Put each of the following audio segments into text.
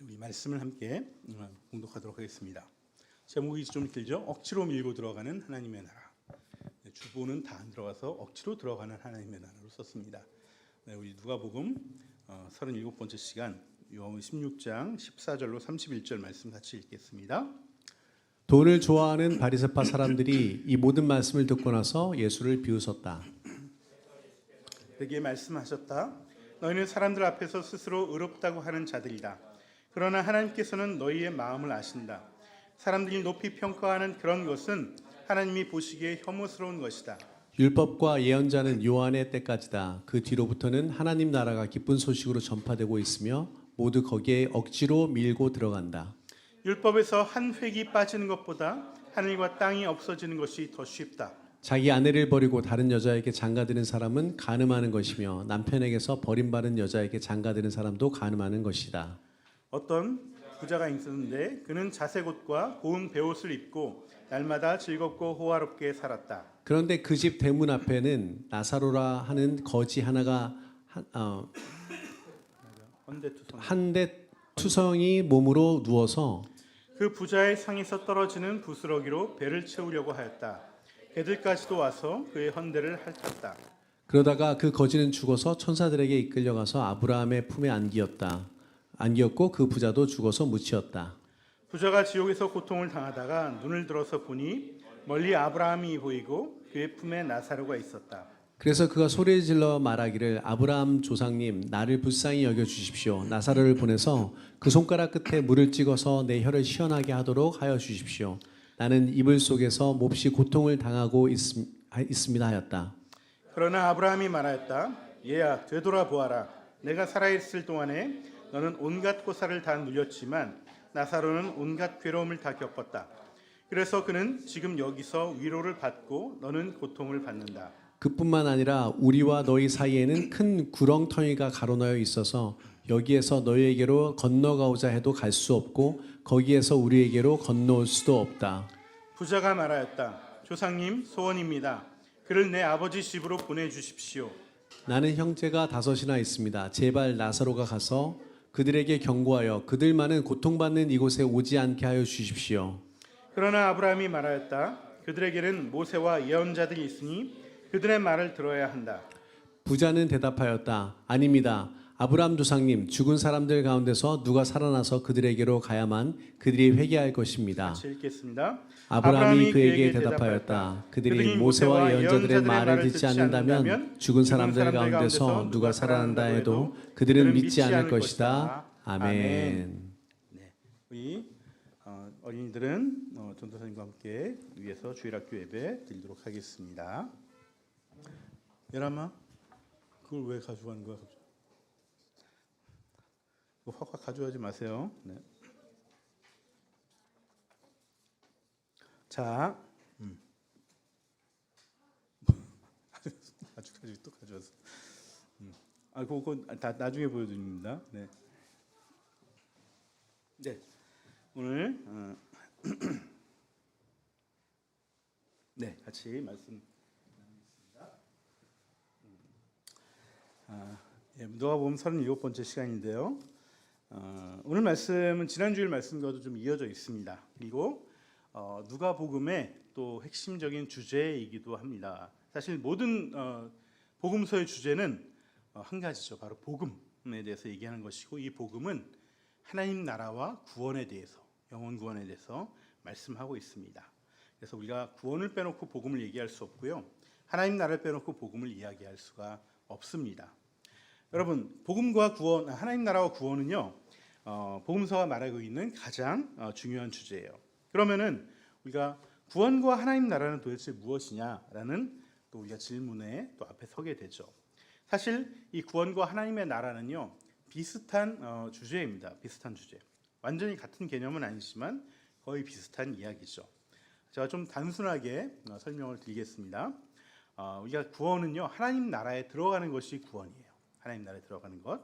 우리 말씀을 함께 공독하도록 하겠습니다. 제목이 좀 길죠? 억지로 밀고 들어가는 하나님의 나라. 주보는 다 안 들어가서 억지로 들어가는 하나님의 나라로 썼습니다. 우리 누가복음 37번째 시간 요한복음 16장 14절로 31절 말씀 같이 읽겠습니다. 돈을 좋아하는 바리새파 사람들이 이 모든 말씀을 듣고 나서 예수를 비웃었다. 그에게 말씀하셨다. 너희는 사람들 앞에서 스스로 의롭다고 하는 자들이다. 그러나 하나님께서는 너희의 마음을 아신다. 사람들이 높이 평가하는 그런 것은 하나님이 보시기에 혐오스러운 것이다. 율법과 예언자는 요한의 때까지다. 그 뒤로부터는 하나님 나라가 기쁜 소식으로 전파되고 있으며 모두 거기에 억지로 밀고 들어간다. 율법에서 한 획이 빠지는 것보다 하늘과 땅이 없어지는 것이 더 쉽다. 자기 아내를 버리고 다른 여자에게 장가드는 사람은 간음하는 것이며 남편에게서 버림받은 여자에게 장가드는 사람도 간음하는 것이다. 어떤 부자가 있었는데 그는 자색 옷과 고운 베옷을 입고 날마다 즐겁고 호화롭게 살았다. 그런데 그 집 대문 앞에는 나사로라 하는 거지 하나가 한대 투성이 몸으로 누워서 그 부자의 상에서 떨어지는 부스러기로 배를 채우려고 하였다. 개들까지도 와서 그의 헌대를 핥았다. 그러다가 그 거지는 죽어서 천사들에게 이끌려가서 아브라함의 품에 안기었고 그 부자도 죽어서 묻히었다. 부자가 지옥에서 고통을 당하다가 눈을 들어서 보니 멀리 아브라함이 보이고 그의 품에 나사로가 있었다. 그래서 그가 소리를 질러 말하기를 아브라함 조상님 나를 불쌍히 여겨 주십시오. 나사로를 보내서 그 손가락 끝에 물을 찍어서 내 혀를 시원하게 하도록 하여 주십시오. 나는 이불 속에서 몹시 고통을 당하고 있습니다 하였다. 그러나 아브라함이 말하였다. 얘야 되돌아 보아라. 내가 살아있을 동안에 너는 온갖 고사를 다 누렸지만 나사로는 온갖 괴로움을 다 겪었다. 그래서 그는 지금 여기서 위로를 받고 너는 고통을 받는다. 그뿐만 아니라 우리와 너희 사이에는 큰 구렁텅이가 가로놓여 있어서 여기에서 너희에게로 건너가고자 해도 갈 수 없고 거기에서 우리에게로 건너올 수도 없다. 부자가 말하였다. 조상님 소원입니다. 그를 내 아버지 집으로 보내주십시오. 나는 형제가 5이나 있습니다. 제발 나사로가 가서 그들에게 경고하여 그들만은 고통받는 이곳에 오지 않게 하여 주십시오. 그러나 아브라함이 말하였다. 그들에게는 모세와 예언자들이 있으니 그들의 말을 들어야 한다. 부자는 대답하였다. 아닙니다. 아브라함 조상님, 죽은 사람들 가운데서 누가 살아나서 그들에게로 가야만 그들이 회개할 것입니다. 같이 읽겠습니다. 아브라함이 그에게 대답하였다. 그들이 모세와 예언자들의 말을 듣지 않는다면 죽은 사람들 가운데서 누가 살아난다 해도 그들은 믿지 않을 것이다. 아멘. 네, 우리 어린이들은 전도사님과 함께 위에서 주일학교 예배 드리도록 하겠습니다. 예람아, 그걸 왜 가져가는 거야? 확확 가져가지 마세요. 네. 자, 아직까지 또 가져왔어. 그거 다 나중에 보여드립니다. 네. 네, 오늘 네 같이 말씀 나누겠습니다. 누가복음 37번째 시간인데요. 오늘 말씀은 지난주일 말씀과도 좀 이어져 있습니다. 그리고 누가복음의 또 핵심적인 주제이기도 합니다. 사실 모든 복음서의 주제는 한 가지죠. 바로 복음에 대해서 얘기하는 것이고 이 복음은 하나님 나라와 구원에 대해서, 영혼 구원에 대해서 말씀하고 있습니다. 그래서 우리가 구원을 빼놓고 복음을 얘기할 수 없고요. 하나님 나라를 빼놓고 복음을 이야기할 수가 없습니다. 여러분, 복음과 구원, 하나님 나라와 구원은요, 복음서가 말하고 있는 가장 중요한 주제예요. 그러면은 우리가 구원과 하나님 나라는 도대체 무엇이냐라는 또 우리가 질문에 또 앞에 서게 되죠. 사실 이 구원과 하나님의 나라는요, 비슷한 주제입니다. 비슷한 주제. 완전히 같은 개념은 아니지만 거의 비슷한 이야기죠. 제가 좀 단순하게 설명을 드리겠습니다. 우리가 구원은요, 하나님 나라에 들어가는 것이 구원이에요. 하나님 나라에 들어가는 것.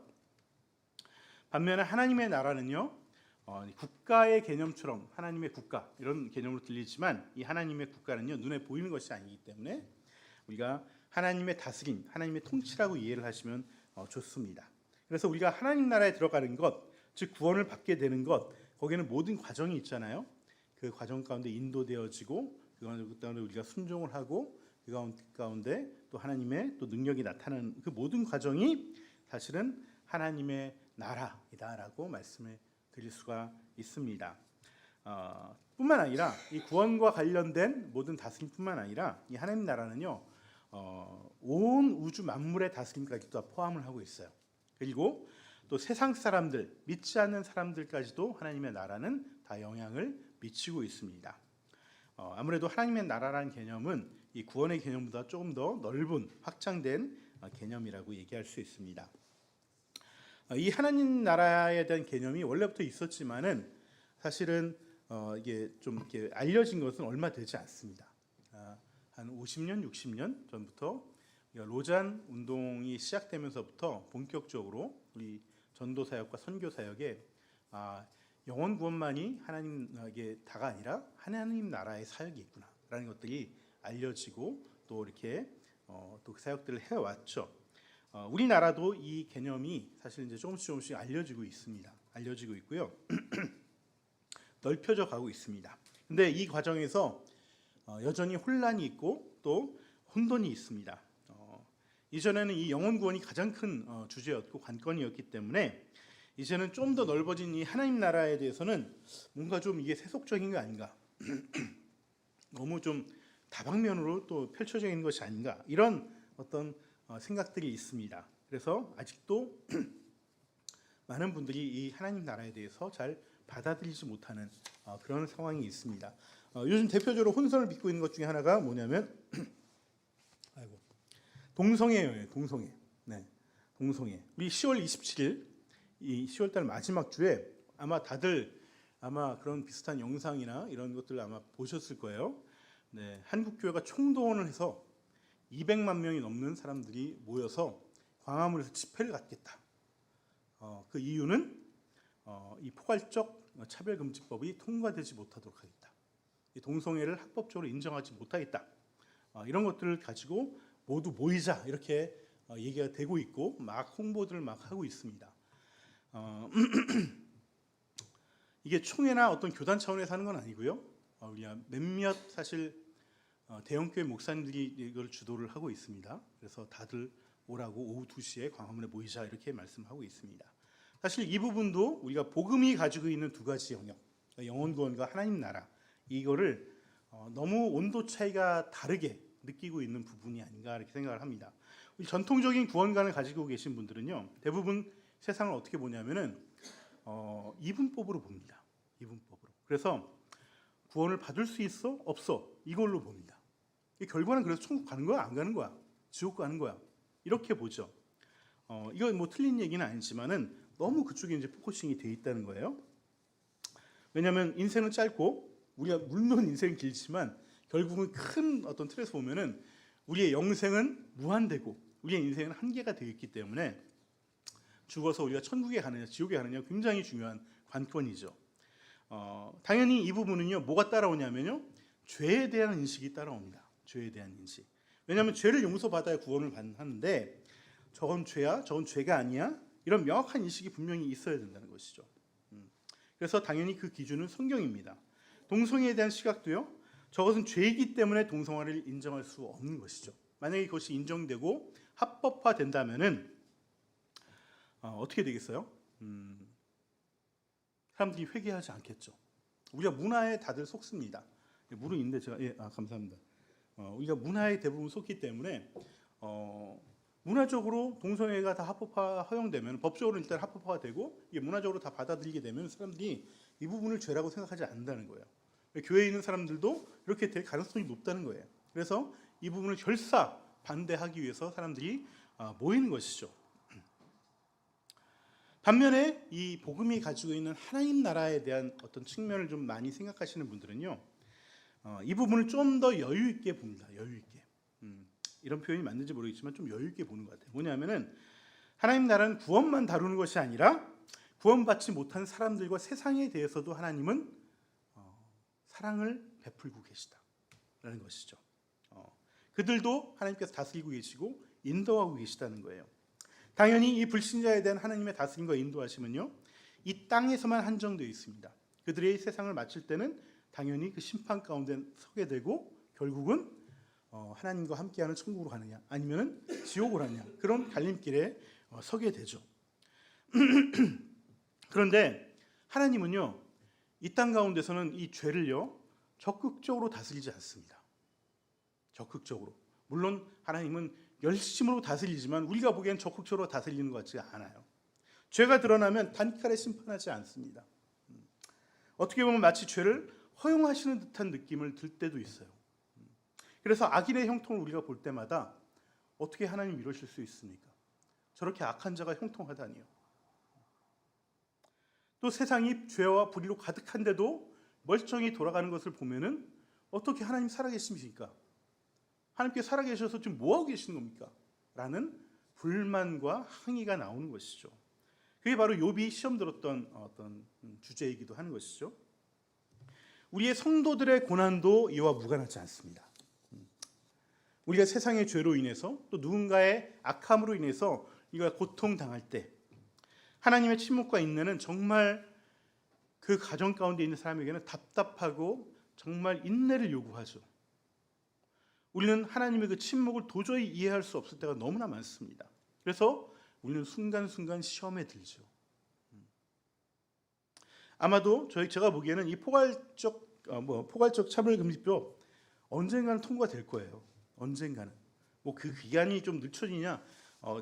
반면에 하나님의 나라는요, 국가의 개념처럼 하나님의 국가 이런 개념으로 들리지만 이 하나님의 국가는요 눈에 보이는 것이 아니기 때문에 우리가 하나님의 다스림, 하나님의 통치라고 이해를 하시면 좋습니다. 그래서 우리가 하나님 나라에 들어가는 것, 즉 구원을 받게 되는 것, 거기에는 모든 과정이 있잖아요. 그 과정 가운데 인도되어지고 그 가운데 우리가 순종을 하고 그 가운데 또 하나님의 또 능력이 나타나는 그 모든 과정이 사실은 하나님의 나라이다라고 말씀을 드릴 수가 있습니다. 뿐만 아니라 이 구원과 관련된 모든 다스림뿐만 아니라 이 하나님 나라는요, 온 우주 만물의 다스림까지도 포함을 하고 있어요. 그리고 또 세상 사람들, 믿지 않는 사람들까지도 하나님의 나라는 다 영향을 미치고 있습니다. 아무래도 하나님의 나라라는 개념은 이 구원의 개념보다 조금 더 넓은 확장된 개념이라고 얘기할 수 있습니다. 이 하나님 나라에 대한 개념이 원래부터 있었지만은 사실은 이게 좀 이렇게 알려진 것은 얼마 되지 않습니다. 한 50년, 60년 전부터 로잔 운동이 시작되면서부터 본격적으로 우리 전도 사역과 선교 사역에 영혼 구원만이 하나님에게 다가 아니라 하나님 나라의 사역이 있구나라는 것들이 알려지고 또 이렇게 또 그 사역들을 해왔죠. 우리나라도 이 개념이 사실 이제 조금씩 알려지고 있습니다. 알려지고 있고요. 넓혀져 가고 있습니다. 근데 이 과정에서 여전히 혼란이 있고 또 혼돈이 있습니다. 이전에는 이 영혼 구원이 가장 큰 주제였고 관건이었기 때문에 이제는 좀 더 넓어진 이 하나님 나라에 대해서는 뭔가 좀 이게 세속적인 거 아닌가, 너무 좀 다방면으로 또 펼쳐져 있는 것이 아닌가, 이런 어떤 생각들이 있습니다. 그래서 아직도 많은 분들이 이 하나님 나라에 대해서 잘 받아들이지 못하는 그런 상황이 있습니다. 요즘 대표적으로 혼선을 빚고 있는 것 중에 하나가 뭐냐면 동성애예요. 동성애. 네, 동성애. 우리 10월 27일 이 10월달 마지막 주에 아마 다들 아마 그런 비슷한 영상이나 이런 것들 아마 보셨을 거예요. 네, 한국 교회가 총동원을 해서 200만 명이 넘는 사람들이 모여서 광화문에서 집회를 갖겠다. 그 이유는 이 포괄적 차별금지법이 통과되지 못하도록 하겠다. 이 동성애를 합법적으로 인정하지 못하겠다. 이런 것들을 가지고 모두 모이자 이렇게 얘기가 되고 있고 막 홍보들을 막 하고 있습니다. 이게 총회나 어떤 교단 차원에서 하는 건 아니고요. 우리가 몇몇 사실 대형교회 목사님들이 이걸 주도를 하고 있습니다. 그래서 다들 오라고 오후 2시에 광화문에 모이자 이렇게 말씀하고 있습니다. 사실 이 부분도 우리가 복음이 가지고 있는 두 가지 영역, 영혼 구원과 하나님 나라, 이거를 너무 온도 차이가 다르게 느끼고 있는 부분이 아닌가 이렇게 생각을 합니다. 우리 전통적인 구원관을 가지고 계신 분들은요, 대부분 세상을 어떻게 보냐면은 이분법으로 봅니다. 이분법으로. 그래서 구원을 받을 수 있어? 없어? 이걸로 봅니다. 결과는 그래서 천국 가는 거야? 안 가는 거야? 지옥 가는 거야? 이렇게 보죠. 이건 뭐 틀린 얘기는 아니지만은 너무 그쪽에 이제 포커싱이 돼 있다는 거예요. 왜냐하면 인생은 짧고 우리가 물론 인생은 길지만 결국은 큰 어떤 틀에서 보면은 우리의 영생은 무한되고 우리의 인생은 한계가 되어 있기 때문에 죽어서 우리가 천국에 가느냐 지옥에 가느냐 굉장히 중요한 관건이죠. 당연히 이 부분은요 뭐가 따라오냐면요 죄에 대한 인식이 따라옵니다. 죄에 대한 인식. 왜냐하면 죄를 용서받아야 구원을 하는데 저건 죄야, 저건 죄가 아니야 이런 명확한 인식이 분명히 있어야 된다는 것이죠. 그래서 당연히 그 기준은 성경입니다. 동성애에 대한 시각도요 저것은 죄이기 때문에 동성애를 인정할 수 없는 것이죠. 만약에 그것이 인정되고 합법화된다면은 어떻게 되겠어요? 사람들이 회개하지 않겠죠. 우리가 문화에 다들 속습니다. 무르인데 제가 감사합니다. 우리가 문화에 대부분 속기 때문에 문화적으로 동성애가 다 합법화 허용되면 법적으로 일단 합법화가 되고 이게 문화적으로 다 받아들이게 되면 사람들이 이 부분을 죄라고 생각하지 않는다는 거예요. 교회에 있는 사람들도 이렇게 될 가능성이 높다는 거예요. 그래서 이 부분을 결사 반대하기 위해서 사람들이 모이는 것이죠. 반면에 이 복음이 가지고 있는 하나님 나라에 대한 어떤 측면을 좀 많이 생각하시는 분들은요, 이 부분을 좀 더 여유 있게 봅니다. 여유 있게. 이런 표현이 맞는지 모르겠지만 좀 여유 있게 보는 것 같아요. 뭐냐면은 하나님 나라는 구원만 다루는 것이 아니라 구원받지 못한 사람들과 세상에 대해서도 하나님은 사랑을 베풀고 계시다라는 것이죠. 그들도 하나님께서 다스리고 계시고 인도하고 계시다는 거예요. 당연히 이 불신자에 대한 하나님의 다스림과 인도하심은요, 이 땅에서만 한정되어 있습니다. 그들의 세상을 마칠 때는 당연히 그 심판 가운데 서게 되고 결국은 하나님과 함께하는 천국으로 가느냐 아니면은 지옥으로 가느냐 그런 갈림길에 서게 되죠. 그런데 하나님은요, 이 땅 가운데서는 이 죄를요 적극적으로 다스리지 않습니다. 적극적으로. 물론 하나님은 열심으로 다스리지만 우리가 보기엔 적극적으로 다스리는 것 같지 않아요. 죄가 드러나면 단칼에 심판하지 않습니다. 어떻게 보면 마치 죄를 허용하시는 듯한 느낌을 들 때도 있어요. 그래서 악인의 형통을 우리가 볼 때마다 어떻게 하나님 이러실 수 있습니까? 저렇게 악한 자가 형통하다니요. 또 세상이 죄와 불의로 가득한데도 멀쩡히 돌아가는 것을 보면은 어떻게 하나님 살아계십니까? 하나님께 살아계셔서 지금 뭐하고 계시는 겁니까? 라는 불만과 항의가 나오는 것이죠. 그게 바로 욥이 시험 들었던 어떤 주제이기도 하는 것이죠. 우리의 성도들의 고난도 이와 무관하지 않습니다. 우리가 세상의 죄로 인해서 또 누군가의 악함으로 인해서 우리가 고통당할 때 하나님의 침묵과 인내는 정말 그 가정 가운데 있는 사람에게는 답답하고 정말 인내를 요구하죠. 우리는 하나님의 그 침묵을 도저히 이해할 수 없을 때가 너무나 많습니다. 그래서 우리는 순간순간 시험에 들죠. 아마도 제가 보기에는 이 포괄적 차별금지법 언젠가는 통과될 거예요. 언젠가는. 뭐 그 기간이 좀 늦춰지냐,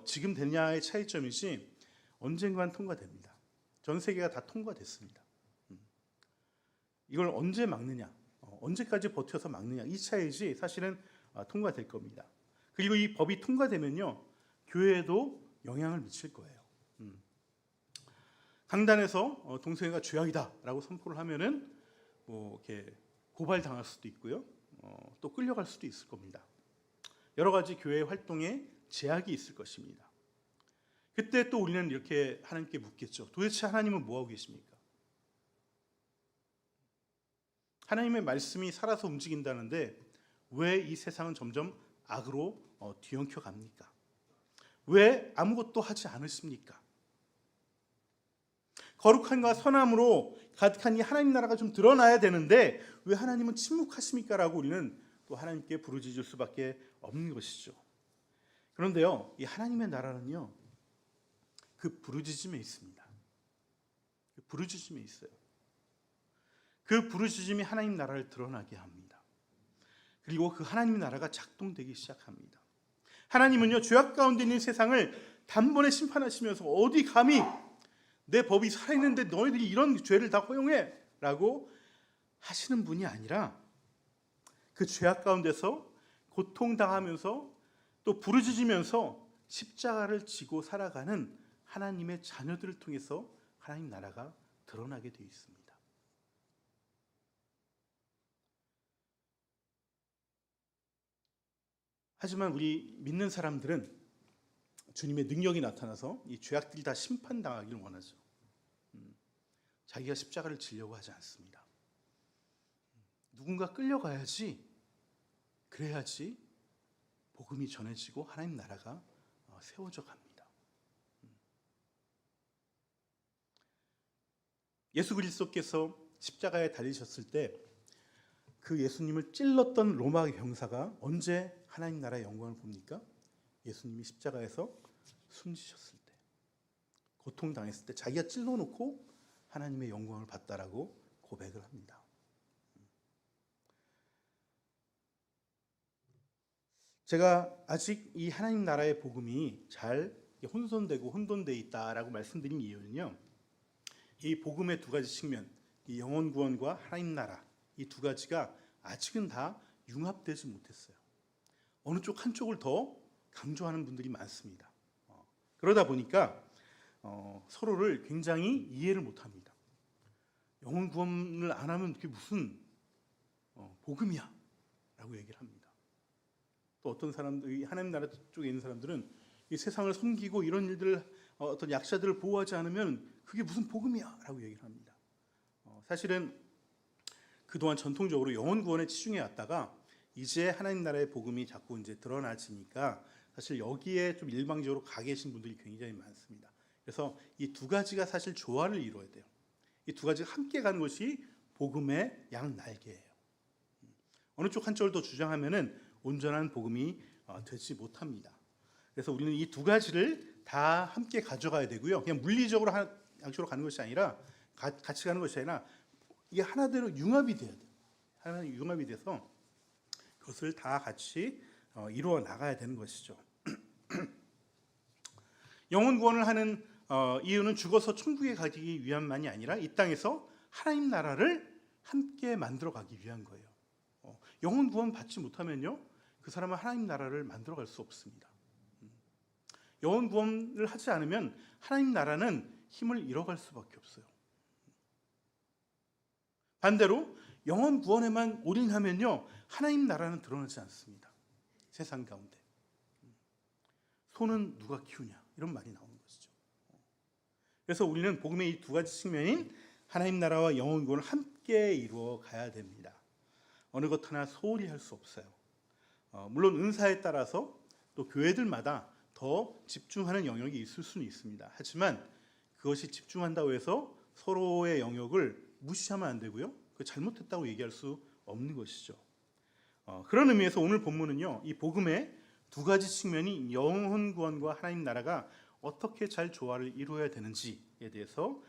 지금 되냐의 차이점이지 언젠가는 통과됩니다. 전 세계가 다 통과됐습니다. 이걸 언제 막느냐, 언제까지 버텨서 막느냐 이 차이지 사실은 통과될 겁니다. 그리고 이 법이 통과되면요, 교회에도 영향을 미칠 거예요. 강단에서 동성애가 죄악이다라고 선포를 하면은 뭐 이렇게 고발당할 수도 있고요, 또 끌려갈 수도 있을 겁니다. 여러 가지 교회 활동에 제약이 있을 것입니다. 그때 또 우리는 이렇게 하나님께 묻겠죠. 도대체 하나님은 뭐 하고 계십니까? 하나님의 말씀이 살아서 움직인다는데 왜 이 세상은 점점 악으로 뒤엉켜 갑니까? 왜 아무것도 하지 않으십니까? 거룩함과 선함으로 가득한 이 하나님 나라가 좀 드러나야 되는데 왜 하나님은 침묵하십니까? 라고 우리는 또 하나님께 부르짖을 수밖에 없는 것이죠. 그런데요, 이 하나님의 나라는요, 그 부르짖음에 있습니다. 그 부르짖음에 있어요. 그 부르짖음이 하나님 나라를 드러나게 합니다. 그리고 그 하나님 나라가 작동되기 시작합니다. 하나님은요, 죄악 가운데 있는 세상을 단번에 심판하시면서 어디 감히 내 법이 살아있는데 너희들이 이런 죄를 다 허용해 라고 하시는 분이 아니라 그 죄악 가운데서 고통당하면서 또 부르짖으면서 십자가를 지고 살아가는 하나님의 자녀들을 통해서 하나님 나라가 드러나게 되어 있습니다. 하지만 우리 믿는 사람들은 주님의 능력이 나타나서 이 죄악들이 다 심판당하기를 원하죠. 자기가 십자가를 지려고 하지 않습니다. 누군가 끌려가야지, 그래야지 복음이 전해지고 하나님 나라가 세워져 갑니다. 예수 그리스도께서 십자가에 달리셨을 때 그 예수님을 찔렀던 로마 병사가 언제 하나님 나라의 영광을 봅니까? 예수님이 십자가에서 숨지셨을 때, 고통당했을 때 자기가 찔러놓고 하나님의 영광을 봤다라고 고백을 합니다. 제가 아직 이 하나님 나라의 복음이 잘 혼선되고 혼돈되어 있다라고 말씀드린 이유는요, 이 복음의 두 가지 측면, 이 영혼 구원과 하나님 나라, 이 두 가지가 아직은 다 융합되지 못했어요. 어느 쪽 한쪽을 더 강조하는 분들이 많습니다. 그러다 보니까 서로를 굉장히 이해를 못합니다. 영혼 구원을 안 하면 그게 무슨 복음이야 라고 얘기를 합니다. 또 어떤 사람들, 하나님 나라 쪽에 있는 사람들은 이 세상을 섬기고 이런 일들을, 어떤 약자들을 보호하지 않으면 그게 무슨 복음이야 라고 얘기를 합니다. 사실은 그동안 전통적으로 영혼 구원에 치중해 왔다가 이제 하나님 나라의 복음이 자꾸 이제 드러나지니까 사실 여기에 좀 일방적으로 가 계신 분들이 굉장히 많습니다. 그래서 이 두 가지가 사실 조화를 이루어야 돼요. 이 두 가지가 함께 가는 것이 복음의 양 날개예요. 어느 쪽 한쪽을 더 주장하면은 온전한 복음이 되지 못합니다. 그래서 우리는 이 두 가지를 다 함께 가져가야 되고요. 그냥 물리적으로 양쪽으로 가는 것이 아니라 같이 가는 것이 아니라 이게 하나대로 융합이 돼야 돼요. 하나 융합이 돼서 그것을 다 같이 이루어 나가야 되는 것이죠. 영혼 구원을 하는 이유는 죽어서 천국에 가기 위함만이 아니라 이 땅에서 하나님 나라를 함께 만들어 가기 위한 거예요. 영혼 구원 받지 못하면요, 그 사람은 하나님 나라를 만들어 갈 수 없습니다. 영혼 구원을 하지 않으면 하나님 나라는 힘을 잃어갈 수밖에 없어요. 반대로 영혼 구원에만 올인하면요, 하나님 나라는 드러나지 않습니다. 세상 가운데. 소는 누가 키우냐, 이런 말이 나오는 것이죠. 그래서 우리는 복음의 이 두 가지 측면인 하나님 나라와 영혼 구원을 함께 이루어 가야 됩니다. 어느 것 하나 소홀히 할 수 없어요. 물론 은사에 따라서 또 교회들마다 더 집중하는 영역이 있을 수는 있습니다. 하지만 그것이 집중한다고 해서 서로의 영역을 무시하면 안 되고요, 그 잘못했다고 얘기할 수 없는 것이죠. 그런 의미에서 오늘 본문은요, 이 복음의 두 가지 측면이 영혼 구원과 하나님 나라가 어떻게 잘 조화를 이루어야 되는지에 대해서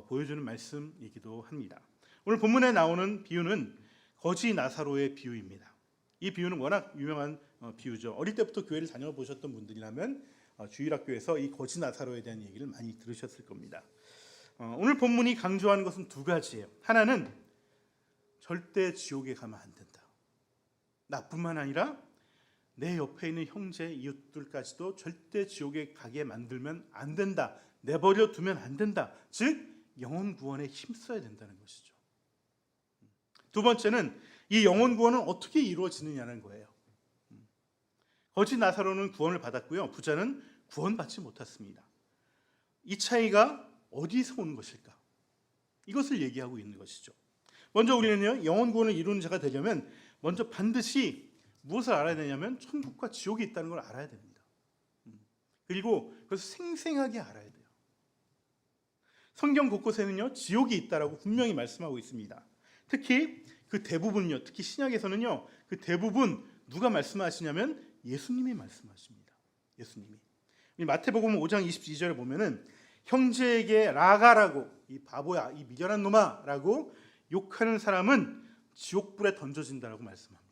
보여주는 말씀이기도 합니다. 오늘 본문에 나오는 비유는 거지 나사로의 비유입니다. 이 비유는 워낙 유명한 비유죠. 어릴 때부터 교회를 다녀보셨던 분들이라면 주일학교에서 이 거지 나사로에 대한 얘기를 많이 들으셨을 겁니다. 오늘 본문이 강조하는 것은 두 가지예요. 하나는 절대 지옥에 가면 안 된다. 나뿐만 아니라 내 옆에 있는 형제, 이웃들까지도 절대 지옥에 가게 만들면 안 된다. 내버려 두면 안 된다. 즉 영혼 구원에 힘써야 된다는 것이죠. 두 번째는 이 영혼 구원은 어떻게 이루어지느냐는 거예요. 거지 나사로는 구원을 받았고요, 부자는 구원받지 못했습니다. 이 차이가 어디서 오는 것일까? 이것을 얘기하고 있는 것이죠. 먼저 우리는요, 영혼 구원을 이루는 자가 되려면 먼저 반드시 무엇을 알아야 되냐면 천국과 지옥이 있다는 걸 알아야 됩니다. 그리고 그것을 생생하게 알아야 돼요. 성경 곳곳에는요, 지옥이 있다라고 분명히 말씀하고 있습니다. 특히 그 대부분요, 특히 신약에서는요, 그 대부분 누가 말씀하시냐면 예수님이 말씀하십니다. 예수님이. 마태복음 5장 22절에 보면은 형제에게 라가라고, 이 바보야, 이 미련한 놈아라고 욕하는 사람은 지옥불에 던져진다라고 말씀합니다.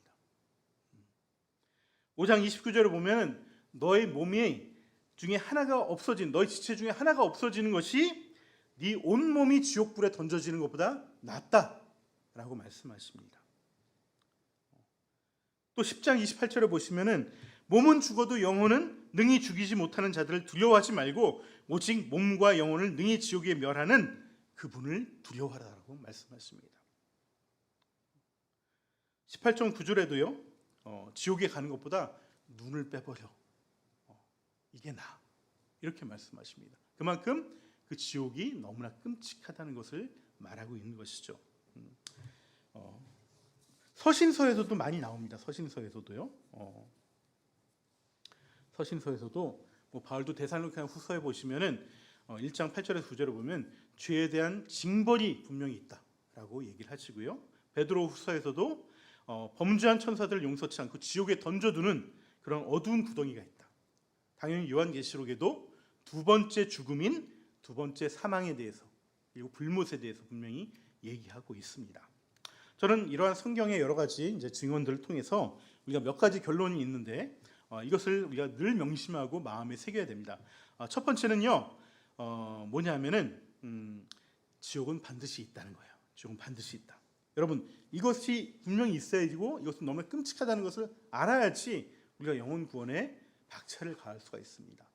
5장 29절에 보면은 너의 몸이 중에 하나가 없어진, 너의 지체 중에 하나가 없어지는 것이 네 온몸이 지옥불에 던져지는 것보다 낫다라고 말씀하십니다. 또 10장 28절에 보시면은 몸은 죽어도 영혼은 능히 죽이지 못하는 자들을 두려워하지 말고 오직 몸과 영혼을 능히 지옥에 멸하는 그분을 두려워하라고 말씀하십니다. 18장 9절에도요, 지옥에 가는 것보다 눈을 빼버려, 이게 나아, 이렇게 말씀하십니다. 그만큼 그 지옥이 너무나 끔찍하다는 것을 말하고 있는 것이죠. 서신서에서도 많이 나옵니다. 서신서에서도요. 서신서에서도 바울도 데살로니가 후서에 보시면은 1장 8절에서 9절에 보면 죄에 대한 징벌이 분명히 있다라고 얘기를 하시고요. 베드로 후서에서도 범죄한 천사들을 용서치 않고 지옥에 던져두는 그런 어두운 구덩이가 있다. 당연히 요한계시록에도 두 번째 죽음인 두 번째 사망에 대해서, 그리고 불못에 대해서 분명히 얘기하고 있습니다. 저는 이러한 성경의 여러 가지 이제 증언들을 통해서 우리가 몇 가지 결론이 있는데 이것을 우리가 늘 명심하고 마음에 새겨야 됩니다. 첫 번째는요, 뭐냐면은 지옥은 반드시 있다는 거예요. 지옥은 반드시 있다. 여러분, 이것이 분명히 있어야 되고 이것은 너무 끔찍하다는 것을 알아야지 우리가 영혼 구원에 박차를 가할 수가 있습니다.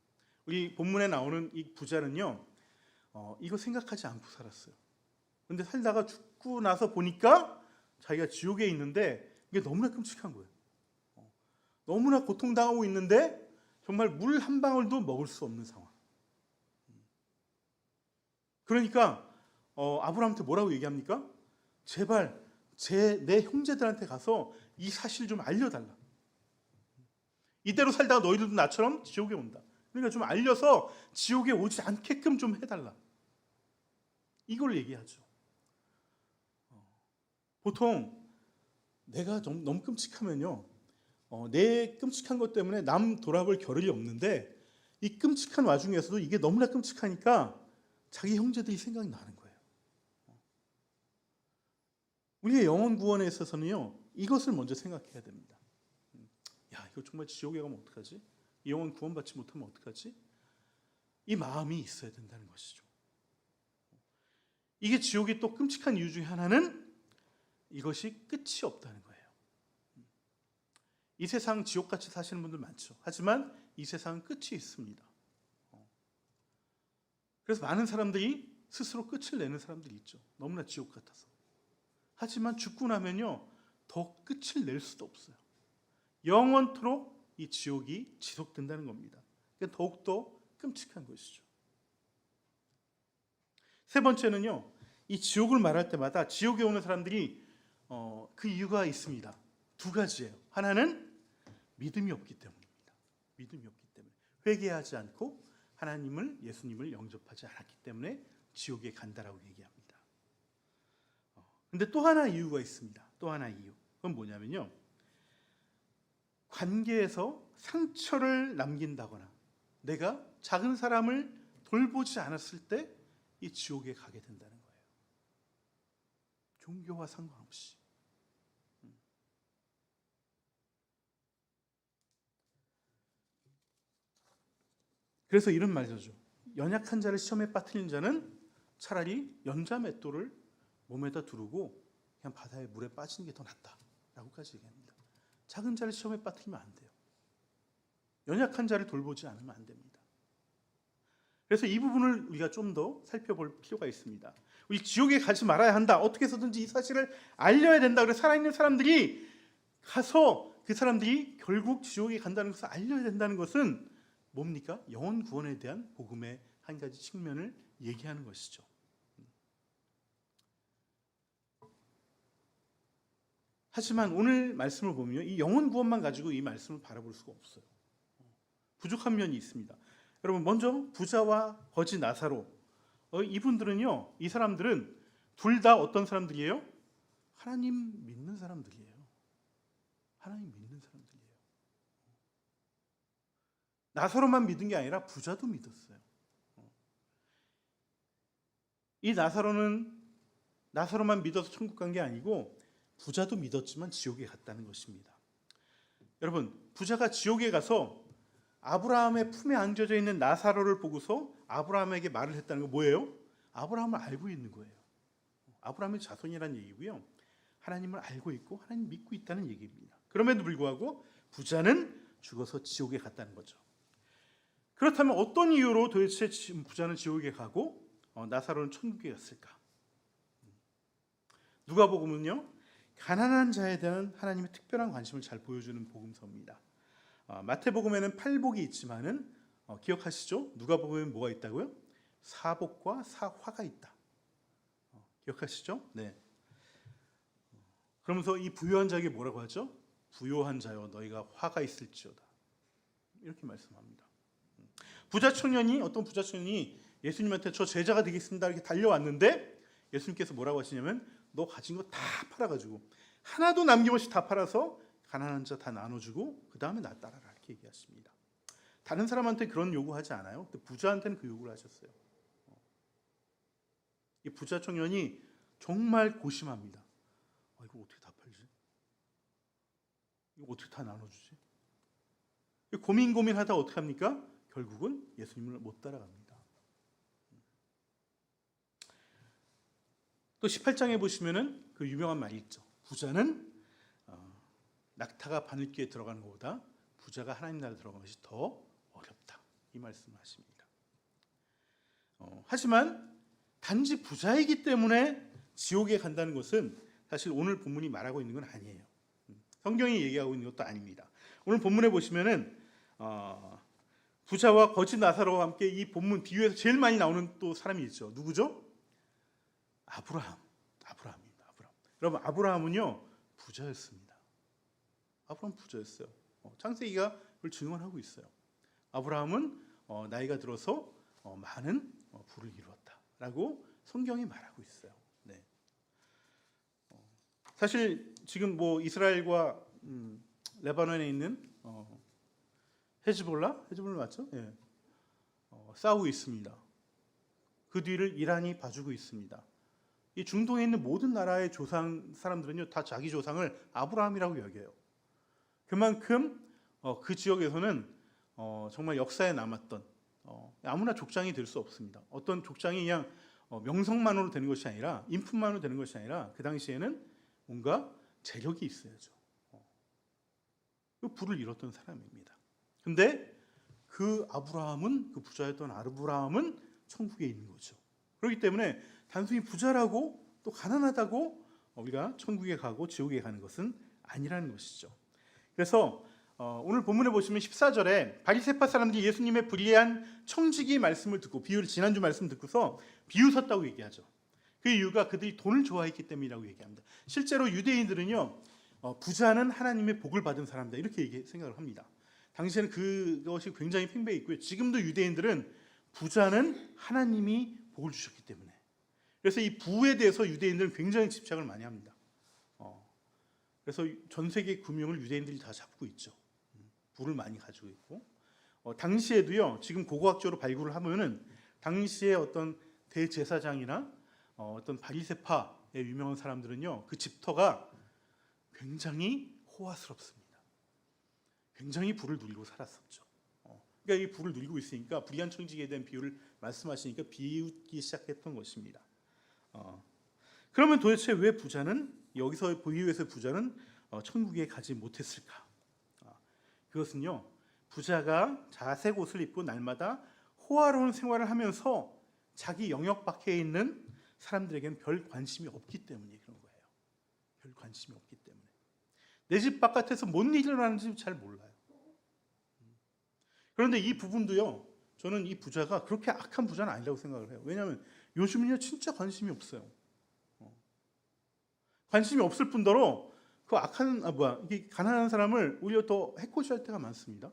우리 본문에 나오는 이 부자는요, 이거 생각하지 않고 살았어요. 그런데 살다가 죽고 나서 보니까 자기가 지옥에 있는데 이게 너무나 끔찍한 거예요. 너무나 고통당하고 있는데 정말 물 한 방울도 먹을 수 없는 상황. 그러니까 아브라함한테 뭐라고 얘기합니까? 제발 내 형제들한테 가서 이 사실 좀 알려달라. 이대로 살다가 너희들도 나처럼 지옥에 온다. 그러니까 좀 알려서 지옥에 오지 않게끔 좀 해달라. 이걸 얘기하죠. 보통 내가 좀 너무 끔찍하면요, 내 끔찍한 것 때문에 남 돌아볼 겨를이 없는데 이 끔찍한 와중에서도 이게 너무나 끔찍하니까 자기 형제들이 생각이 나는 거예요. 우리의 영혼 구원에 있어서는요, 이것을 먼저 생각해야 됩니다. 야, 이거 정말 지옥에 가면 어떡하지? 이 영혼 구원받지 못하면 어떡하지? 이 마음이 있어야 된다는 것이죠. 이게 지옥이 또 끔찍한 이유 중에 하나는 이것이 끝이 없다는 거예요. 이 세상 지옥같이 사시는 분들 많죠. 하지만 이 세상은 끝이 있습니다. 그래서 많은 사람들이 스스로 끝을 내는 사람들이 있죠. 너무나 지옥 같아서. 하지만 죽고 나면요, 더 끝을 낼 수도 없어요. 영원토록 이 지옥이 지속된다는 겁니다. 그러니까 더욱더 끔찍한 것이죠. 세 번째는요, 이 지옥을 말할 때마다 지옥에 오는 사람들이 그 이유가 있습니다. 두 가지예요. 하나는 믿음이 없기 때문입니다. 믿음이 없기 때문에 회개하지 않고 하나님을, 예수님을 영접하지 않았기 때문에 지옥에 간다라고 얘기합니다. 근데 또 하나 이유가 있습니다. 또 하나 이유. 그건 뭐냐면요, 관계에서 상처를 남긴다거나 내가 작은 사람을 돌보지 않았을 때 이 지옥에 가게 된다는 거예요. 종교와 상관없이. 그래서 이런 말이죠. 연약한 자를 시험에 빠뜨리는 자는 차라리 연자맷돌을 몸에다 두르고 그냥 바다의 물에 빠지는 게 더 낫다라고까지 얘기합니다. 작은 자를 시험에 빠뜨리면 안 돼요. 연약한 자를 돌보지 않으면 안 됩니다. 그래서 이 부분을 우리가 좀 더 살펴볼 필요가 있습니다. 우리 지옥에 가지 말아야 한다. 어떻게 해서든지 이 사실을 알려야 된다. 그래서 살아있는 사람들이 가서 그 사람들이 결국 지옥에 간다는 것을 알려야 된다는 것은 뭡니까? 영혼 구원에 대한 복음의 한 가지 측면을 얘기하는 것이죠. 하지만 오늘 말씀을 보면 이 영혼 구원만 가지고 이 말씀을 바라볼 수가 없어요. 부족한 면이 있습니다. 여러분, 먼저 부자와 거지 나사로, 이분들은요, 이 사람들은 둘 다 어떤 사람들이에요? 하나님 믿는 사람들이에요. 하나님 믿는 사람들이에요. 나사로만 믿은 게 아니라 부자도 믿었어요. 이 나사로만 믿어서 천국 간 게 아니고 부자도 믿었지만 지옥에 갔다는 것입니다. 여러분, 부자가 지옥에 가서 아브라함의 품에 안겨져 있는 나사로를 보고서 아브라함에게 말을 했다는 건 뭐예요? 아브라함을 알고 있는 거예요. 아브라함의 자손이라는 얘기고요. 하나님을 알고 있고 하나님 믿고 있다는 얘기입니다. 그럼에도 불구하고 부자는 죽어서 지옥에 갔다는 거죠. 그렇다면 어떤 이유로 도대체 부자는 지옥에 가고 나사로는 천국에 갔을까? 누가복음은요, 가난한 자에 대한 하나님의 특별한 관심을 잘 보여주는 복음서입니다. 마태복음에는 팔복이 있지만은 기억하시죠? 누가복음에는 뭐가 있다고요? 사복과 사화가 있다. 기억하시죠? 네. 그러면서 이 부유한 자에게 뭐라고 하죠? 부요한 자여 너희가 화가 있을지어다. 이렇게 말씀합니다. 어떤 부자 청년이 예수님한테 저 제자가 되겠습니다 이렇게 달려왔는데 예수님께서 뭐라고 하시냐면 너 가진 거 다 팔아가지고 하나도 남김없이 다 팔아서 가난한 자 다 나눠주고 그 다음에 나 따라라 이렇게 얘기하십니다. 다른 사람한테 그런 요구하지 않아요. 근데 부자한테는 그 요구를 하셨어요. 이 부자 청년이 정말 고심합니다. 이거 어떻게 다 팔지? 이거 어떻게 다 나눠주지? 고민하다 어떻게 합니까? 결국은 예수님을 못 따라갑니다. 또 18장에 보시면은 그 유명한 말이 있죠. 부자는 낙타가 바늘귀에 들어가는 것보다 부자가 하나님 나라에 들어가는 것이 더 어렵다. 이 말씀을 하십니다. 하지만 단지 부자이기 때문에 지옥에 간다는 것은 사실 오늘 본문이 말하고 있는 건 아니에요. 성경이 얘기하고 있는 것도 아닙니다. 오늘 본문에 보시면은 부자와 거지 나사로와 함께 이 본문 비유에서 제일 많이 나오는 또 사람이 있죠. 누구죠? 아브라함입니다. 여러분, 아브라함은요 부자였습니다. 아브라함 부자였어요. 창세기가 그걸 증언하고 있어요. 아브라함은 나이가 들어서 많은 부를 이루었다라고 성경이 말하고 있어요. 네. 사실 지금 뭐 이스라엘과 레바논에 있는 헤즈볼라 맞죠? 예. 싸우고 있습니다. 그 뒤를 이란이 봐주고 있습니다. 이 중동에 있는 모든 나라의 조상 사람들은요 다 자기 조상을 아브라함이라고 여겨요. 그만큼 그 지역에서는 정말 역사에 남았던 아무나 족장이 될 수 없습니다. 어떤 족장이 그냥 명성만으로 되는 것이 아니라 인품만으로 되는 것이 아니라 그 당시에는 뭔가 재력이 있어야죠. 그 부를 이뤘던 사람입니다. 근데 그 아브라함은 그 부자였던 아브라함은 천국에 있는 거죠. 그렇기 때문에 단순히 부자라고 또 가난하다고 우리가 천국에 가고 지옥에 가는 것은 아니라는 것이죠. 그래서 오늘 본문에 보시면 14절에 바리새파 사람들이 예수님의 불의한 청지기 말씀을 듣고 비유를 지난주 말씀 듣고서 비웃었다고 얘기하죠. 그 이유가 그들이 돈을 좋아했기 때문이라고 얘기합니다. 실제로 유대인들은요 부자는 하나님의 복을 받은 사람이다 이렇게 생각을 합니다. 당시에는 그것이 굉장히 팽배해 있고요. 지금도 유대인들은 부자는 하나님이 복을 주셨기 때문에 그래서 이 부에 대해서 유대인들은 굉장히 집착을 많이 합니다. 그래서 전 세계 금융을 유대인들이 다 잡고 있죠. 부를 많이 가지고 있고 당시에도요. 지금 고고학적으로 발굴을 하면은 당시에 어떤 대제사장이나 어떤 바리새파의 유명한 사람들은요. 그 집터가 굉장히 호화스럽습니다. 굉장히 부를 누리고 살았었죠. 그러니까 이 부를 누리고 있으니까 불의한 청지기에 대한 비유를 말씀하시니까 비웃기 시작했던 것입니다. 그러면 도대체 왜 부자는 여기서 비유에서 부자는 천국에 가지 못했을까? 그것은요 부자가 자색 옷을 입고 날마다 호화로운 생활을 하면서 자기 영역 밖에 있는 사람들에게는 별 관심이 없기 때문에 그런 거예요. 별 관심이 없기 때문에 내 집 바깥에서 뭔 일이 일어나는지 잘 몰라요. 그런데 이 부분도요 저는 이 부자가 그렇게 악한 부자는 아니라고 생각을 해요. 왜냐하면 요즘은요 진짜 관심이 없어요. 관심이 없을 뿐더러 그 악한 이게 가난한 사람을 오히려 더 해코지할 때가 많습니다.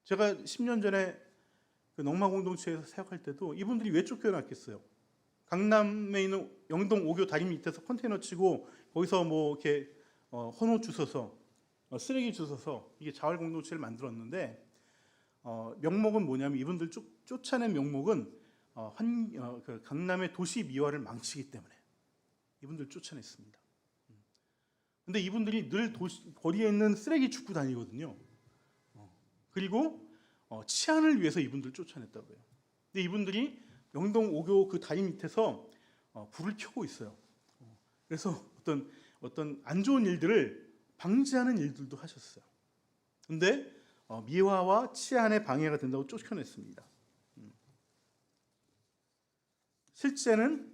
제가 10년 전에 그 농마 공동체에서 사역할 때도 이분들이 왜 쫓겨났겠어요? 강남에 있는 영동 5교 다리 밑에서 컨테이너 치고 거기서 뭐 이렇게 헌옷 주워서 쓰레기 주워서 이게 자활 공동체를 만들었는데 명목은 뭐냐면 이분들 쫓아낸 명목은 그 강남의 도시 미화를 망치기 때문에 이분들 쫓아냈습니다. 근데 이분들이 늘 거리에 있는 쓰레기 줍고 다니거든요. 그리고 치안을 위해서 이분들 쫓아냈다고 해요. 근데 이분들이 영동 5교 그 다리 밑에서 불을 켜고 있어요. 그래서 어떤 안 좋은 일들을 방지하는 일들도 하셨어요. 근데 미화와 치안에 방해가 된다고 쫓겨냈습니다. 실제는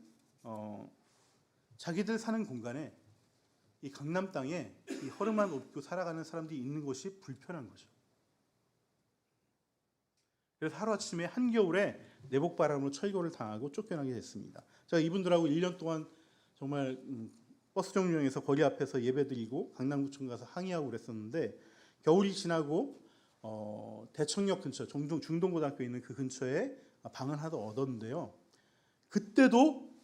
자기들 사는 공간에 이 강남 땅에 이 허름한 옷 입고 살아가는 사람들이 있는 것이 불편한 거죠. 그래서 하루아침에 한겨울에 내복바람으로 철거를 당하고 쫓겨나게 됐습니다. 제가 이분들하고 1년 동안 정말 버스 정류장에서 거리 앞에서 예배드리고 강남구청 가서 항의하고 그랬었는데 겨울이 지나고 대청역 근처 중동고등학교 있는 그 근처에 방을 하나 얻었는데요. 그때도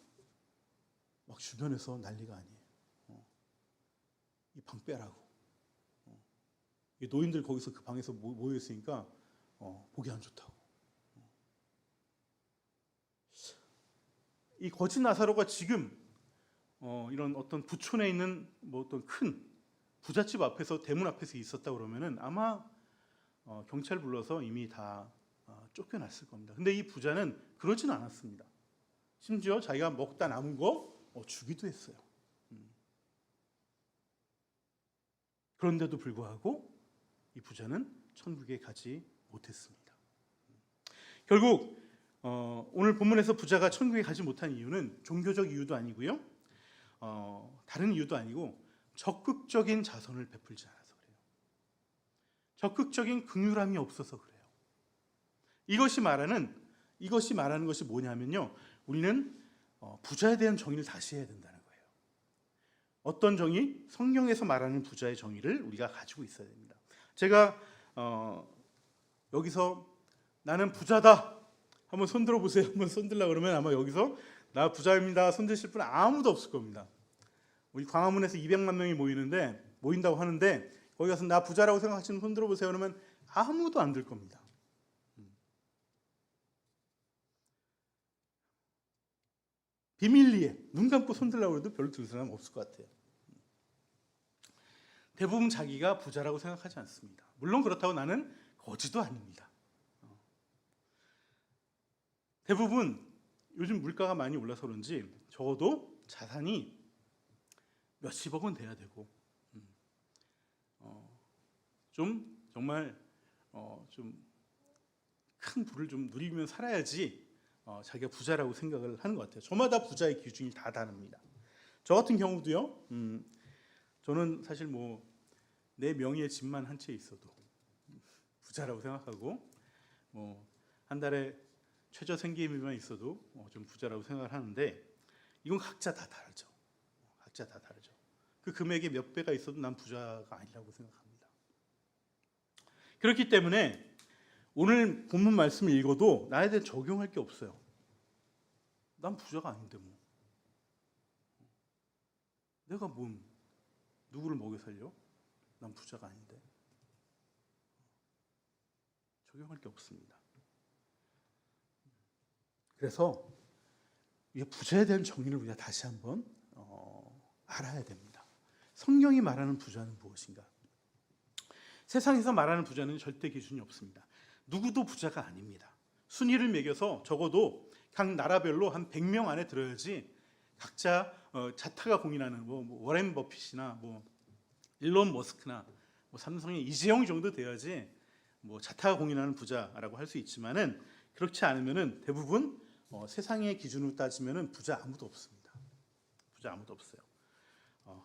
막 주변에서 난리가 아니에요. 이 방 빼라고. 노인들 거기서 그 방에서 모여 있으니까 보기 안 좋다고. 이 거짓 나사로가 지금 이런 어떤 부촌에 있는 뭐 어떤 큰 부잣집 앞에서 대문 앞에서 있었다 그러면은 아마 경찰 불러서 이미 다 쫓겨났을 겁니다. 근데 이 부자는 그러진 않았습니다. 심지어 자기가 먹다 남은 거 주기도 했어요. 그런데도 불구하고 이 부자는 천국에 가지 못했습니다. 결국 오늘 본문에서 부자가 천국에 가지 못한 이유는 종교적 이유도 아니고요. 다른 이유도 아니고 적극적인 자선을 베풀지 않아서 그래요. 적극적인 긍휼함이 없어서 그래요. 이것이 말하는 것이 뭐냐면요. 우리는 부자에 대한 정의를 다시 해야 된다는 거예요. 어떤 정의? 성경에서 말하는 부자의 정의를 우리가 가지고 있어야 됩니다. 제가 여기서 나는 부자다 한번 손들어 보세요. 한번 손들라 그러면 아마 여기서 나 부자입니다 손드실 분 아무도 없을 겁니다. 우리 광화문에서 200만 명이 모인다고 하는데 거기 가서 나 부자라고 생각하시는 손 들어보세요 그러면 아무도 안 들 겁니다. 비밀리에 눈 감고 손 들라고 해도 별로 들 사람 없을 것 같아요. 대부분 자기가 부자라고 생각하지 않습니다. 물론 그렇다고 나는 거지도 아닙니다. 대부분 요즘 물가가 많이 올라서 그런지 적어도 자산이 몇십억은 돼야 되고 좀 정말 좀 큰 부를 좀 누리면 살아야지 자기가 부자라고 생각을 하는 것 같아요. 저마다 부자의 기준이 다 다릅니다. 저 같은 경우도요. 저는 사실 뭐 내 명의의 집만 한 채 있어도 부자라고 생각하고 뭐 한 달에 최저 생계비만 있어도 좀 부자라고 생각을 하는데 이건 각자 다 다르죠. 각자 다 다르죠. 그 금액의 몇 배가 있어도 난 부자가 아니라고 생각합니다. 그렇기 때문에 오늘 본문 말씀을 읽어도 나에 대해 적용할 게 없어요. 난 부자가 아닌데 뭐. 내가 뭔 누구를 먹여 살려? 난 부자가 아닌데. 적용할 게 없습니다. 그래서 이 부자에 대한 정의를 우리가 다시 한번 알아야 됩니다. 성경이 말하는 부자는 무엇인가? 세상에서 말하는 부자는 절대 기준이 없습니다. 누구도 부자가 아닙니다. 순위를 매겨서 적어도 각 나라별로 한 100명 안에 들어야지 각자 자타가 공인하는 뭐 워렌 버핏이나 뭐 일론 머스크나 뭐 삼성의 이재용 정도 돼야지 뭐 자타가 공인하는 부자라고 할 수 있지만은 그렇지 않으면은 대부분 세상의 기준으로 따지면은 부자 아무도 없습니다. 부자 아무도 없어요.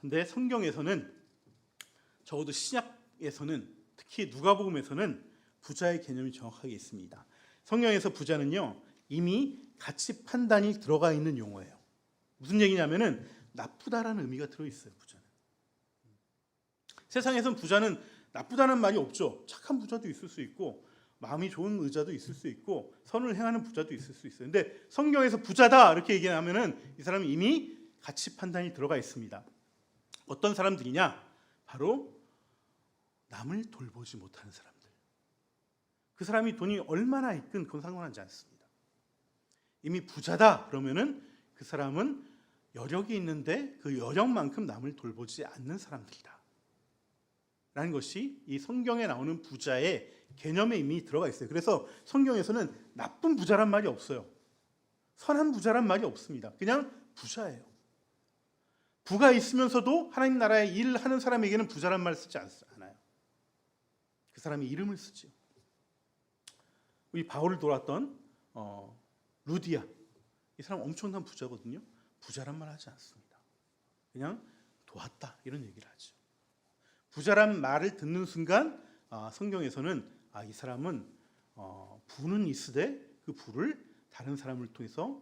근데 성경에서는 적어도 신약에서는 특히 누가복음에서는 부자의 개념이 정확하게 있습니다. 성경에서 부자는요 이미 가치 판단이 들어가 있는 용어예요. 무슨 얘기냐면은 나쁘다라는 의미가 들어 있어요. 부자는. 세상에선 부자는 나쁘다는 말이 없죠. 착한 부자도 있을 수 있고 마음이 좋은 의자도 있을 수 있고 선을 행하는 부자도 있을 수 있어요. 근데 성경에서 부자다 이렇게 얘기하면은 이 사람은 이미 가치 판단이 들어가 있습니다. 어떤 사람들이냐? 바로 남을 돌보지 못하는 사람들. 그 사람이 돈이 얼마나 있든 그건 상관하지 않습니다. 이미 부자다 그러면은 그 사람은 여력이 있는데 그 여력만큼 남을 돌보지 않는 사람들이다 라는 것이 이 성경에 나오는 부자의 개념에 이미 들어가 있어요. 그래서 성경에서는 나쁜 부자란 말이 없어요. 선한 부자란 말이 없습니다. 그냥 부자예요. 부가 있으면서도 하나님 나라의 일을 하는 사람에게는 부자란 말 쓰지 않아요. 그 사람이 이름을 쓰죠. 우리 바울을 돌았던 루디아, 이 사람 엄청난 부자거든요. 부자란 말 하지 않습니다. 그냥 도왔다 이런 얘기를 하죠. 부자란 말을 듣는 순간 성경에서는 이 사람은 부는 있으되 그 부를 다른 사람을 통해서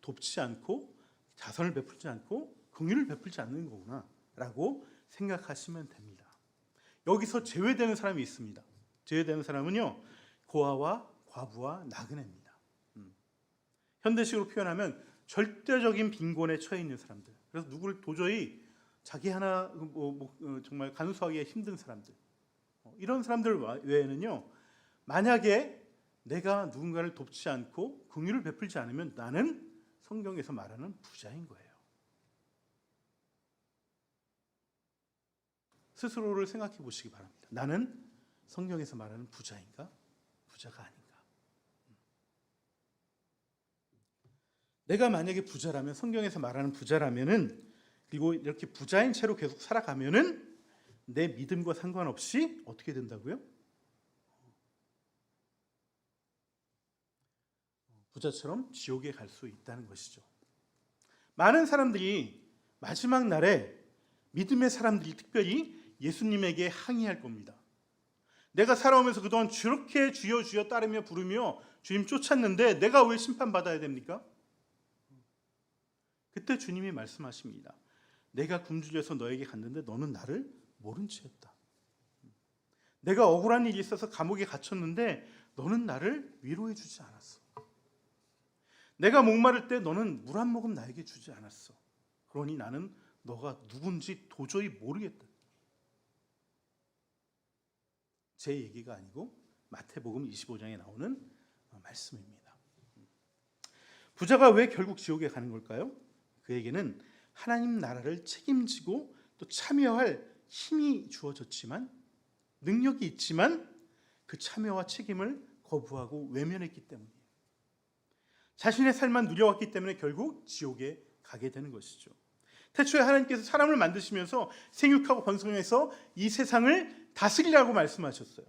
돕지 않고 자선을 베풀지 않고 긍휼을 베풀지 않는 거구나라고 생각하시면 됩니다. 여기서 제외되는 사람이 있습니다. 제외되는 사람은요 고아와 과부와 나그네입니다. 현대식으로 표현하면 절대적인 빈곤에 처해 있는 사람들. 그래서 누구를 도저히 자기 하나 정말 간수하기가 힘든 사람들. 이런 사람들 외에는요. 만약에 내가 누군가를 돕지 않고 긍휼을 베풀지 않으면 나는 성경에서 말하는 부자인 거예요. 스스로를 생각해 보시기 바랍니다. 나는 성경에서 말하는 부자인가? 부자가 아닌가? 내가 만약에 부자라면 성경에서 말하는 부자라면은 그리고 이렇게 부자인 채로 계속 살아가면은 내 믿음과 상관없이 어떻게 된다고요? 부자처럼 지옥에 갈 수 있다는 것이죠. 많은 사람들이 마지막 날에 믿음의 사람들이 특별히 예수님에게 항의할 겁니다. 내가 살아오면서 그동안 저렇게 주여 주여 따르며 부르며 주님 쫓았는데 내가 왜 심판받아야 됩니까? 그때 주님이 말씀하십니다. 내가 굶주려서 너에게 갔는데 너는 나를 모른 채 했다. 내가 억울한 일이 있어서 감옥에 갇혔는데 너는 나를 위로해 주지 않았어. 내가 목마를 때 너는 물 한 모금 나에게 주지 않았어. 그러니 나는 너가 누군지 도저히 모르겠다. 제 얘기가 아니고 마태복음 25장에 나오는 말씀입니다. 부자가 왜 결국 지옥에 가는 걸까요? 그에게는 하나님 나라를 책임지고 또 참여할 힘이 주어졌지만, 능력이 있지만 그 참여와 책임을 거부하고 외면했기 때문이에요. 자신의 삶만 누려왔기 때문에 결국 지옥에 가게 되는 것이죠. 태초에 하나님께서 사람을 만드시면서 생육하고 번성해서 이 세상을 다스리라고 말씀하셨어요.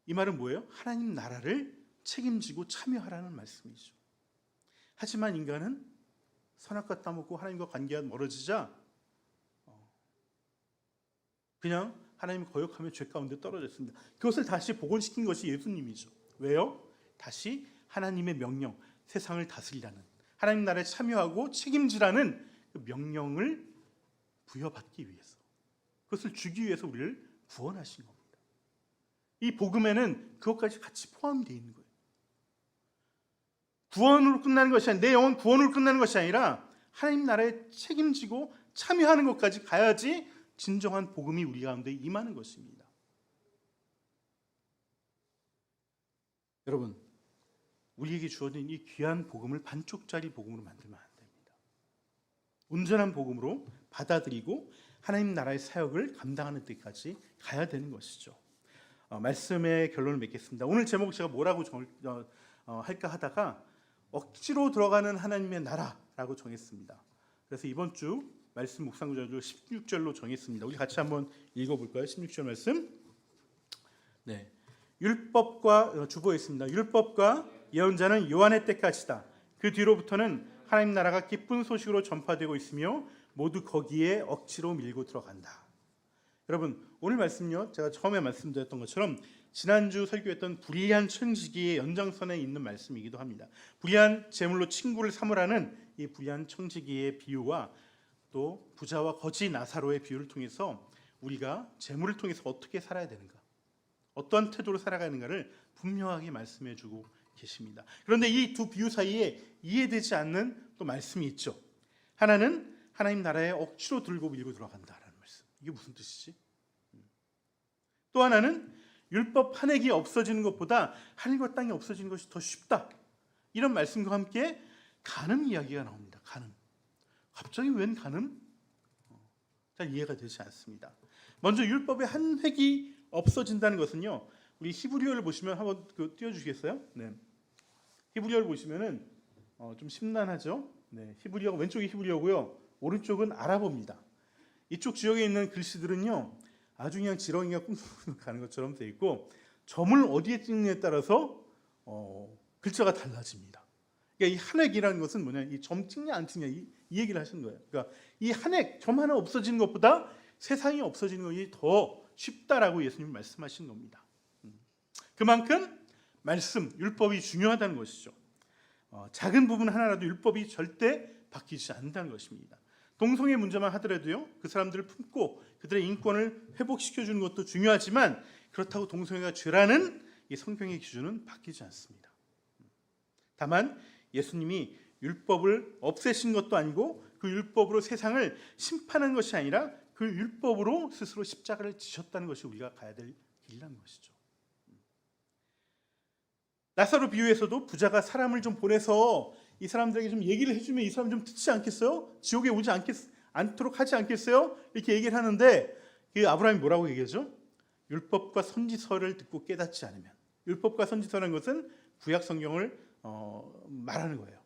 이 말은 뭐예요? 하나님 나라를 책임지고 참여하라는 말씀이죠. 하지만 인간은 선악과 따먹고 하나님과 관계가 멀어지자 그냥 하나님을 거역하며 죄 가운데 떨어졌습니다. 그것을 다시 복원시킨 것이 예수님이죠. 왜요? 다시 하나님의 명령, 세상을 다스리라는, 하나님 나라에 참여하고 책임지라는 그 명령을 부여받기 위해서, 그것을 주기 위해서 우리를 구원하신 겁니다. 이 복음에는 그것까지 같이 포함되어 있는 거예요. 구원으로 끝나는 것이 아니라, 내 영혼 구원으로 끝나는 것이 아니라 하나님 나라에 책임지고 참여하는 것까지 가야지 진정한 복음이 우리 가운데 임하는 것입니다. 여러분, 우리에게 주어진 이 귀한 복음을 반쪽짜리 복음으로 만들면 안 됩니다. 온전한 복음으로 받아들이고 하나님 나라의 사역을 감당하는 데까지 가야 되는 것이죠. 말씀의 결론을 맺겠습니다. 오늘 제목 제가 뭐라고 할까 하다가 억지로 들어가는 하나님의 나라라고 정했습니다. 그래서 이번 주 말씀 묵상 구절로 16절로 정했습니다. 우리 같이 한번 읽어볼까요? 16절 말씀. 네, 율법과 주보에 있습니다. 율법과 예언자는 요한의 때까지다. 그 뒤로부터는 하나님 나라가 기쁜 소식으로 전파되고 있으며 모두 거기에 억지로 밀고 들어간다. 여러분, 오늘 말씀요, 제가 처음에 말씀드렸던 것처럼 지난주 설교했던 불의한 청지기의 연장선에 있는 말씀이기도 합니다. 불의한 재물로 친구를 삼으라는 이 불의한 청지기의 비유와 또 부자와 거지 나사로의 비유를 통해서 우리가 재물을 통해서 어떻게 살아야 되는가, 어떠한 태도로 살아가는가를 분명하게 말씀해 주고 계십니다. 그런데 이 두 비유 사이에 이해되지 않는 또 말씀이 있죠. 하나는 하나님 나라에 억지로 들고 밀고 들어간다라는 말씀. 이게 무슨 뜻이지? 또 하나는 율법 한 획이 없어지는 것보다 하늘과 땅이 없어지는 것이 더 쉽다. 이런 말씀과 함께 간음 이야기가 나옵니다. 간음. 갑자기 웬 간음? 잘 이해가 되지 않습니다. 먼저 율법의 한 획이 없어진다는 것은요, 우리 히브리어를 보시면 한번 띄워주시겠어요? 네. 히브리어를 보시면은 좀 심란하죠. 네. 히브리어가 왼쪽이 히브리어고요, 오른쪽은 아랍어입니다. 이쪽 지역에 있는 글씨들은요, 아주 그냥 지렁이가 꿍꿍 가는 것처럼 돼 있고 점을 어디에 찍느냐에 따라서 글자가 달라집니다. 그러니까 이 한 획이라는 것은 뭐냐, 이 점 찍냐 안 찍냐 이 얘기를 하시는 거예요. 그러니까 이 한 획, 점 하나 없어지는 것보다 세상이 없어지는 것이 더 쉽다라고 예수님이 말씀하신 겁니다. 그만큼 말씀, 율법이 중요하다는 것이죠. 작은 부분 하나라도 율법이 절대 바뀌지 않는다는 것입니다. 동성애 문제만 하더라도요, 그 사람들을 품고 그들의 인권을 회복시켜주는 것도 중요하지만 그렇다고 동성애가 죄라는 이 성경의 기준은 바뀌지 않습니다. 다만 예수님이 율법을 없애신 것도 아니고 그 율법으로 세상을 심판한 것이 아니라 그 율법으로 스스로 십자가를 지셨다는 것이 우리가 가야 될 길이라는 것이죠. 나사로 비유에서도 부자가 사람을 좀 보내서 이 사람들에게 좀 얘기를 해주면 이 사람 좀 듣지 않겠어요? 지옥에 오지 않도록 하지 않겠어요? 이렇게 얘기를 하는데 그 아브라함이 뭐라고 얘기하죠? 율법과 선지서를 듣고 깨닫지 않으면. 율법과 선지서라는 것은 구약 성경을 말하는 거예요.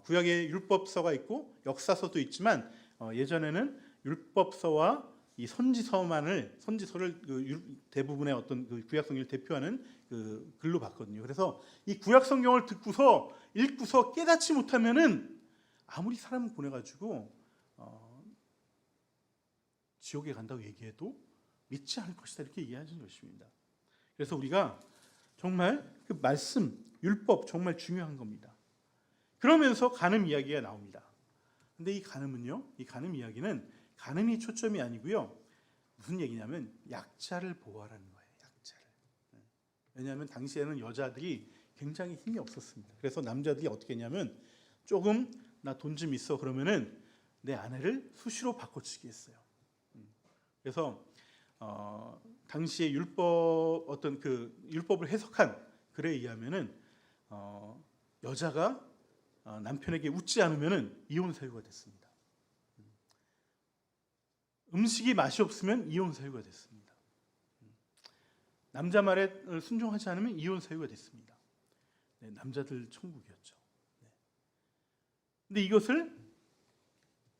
구약에 율법서가 있고 역사서도 있지만 예전에는 율법서와 이 선지서를 대부분의 어떤 그 구약 성경을 대표하는 그 글로 봤거든요. 그래서 이 구약 성경을 듣고서 읽고서 깨닫지 못하면은 아무리 사람을 보내가지고 지옥에 간다고 얘기해도 믿지 않을 것이다, 이렇게 이해하는 것입니다. 그래서 우리가 정말 그 말씀, 율법 정말 중요한 겁니다. 그러면서 간음 이야기가 나옵니다. 근데 이 간음은요, 이 간음 이야기는 간음이 초점이 아니고요. 무슨 얘기냐면 약자를 보호하라는 거예요. 약자를. 왜냐하면 당시에는 여자들이 굉장히 힘이 없었습니다. 그래서 남자들이 어떻게 했냐면 조금 나 돈 좀 있어 그러면은 내 아내를 수시로 바꿔치기 했어요. 그래서 당시에 어떤 그 율법을 해석한 글에 의하면은 여자가 남편에게 웃지 않으면은 이혼 사유가 됐습니다. 음식이 맛이 없으면 이혼 사유가 됐습니다. 남자 말에 순종하지 않으면 이혼 사유가 됐습니다. 네, 남자들 천국이었죠. 네. 근데 이것을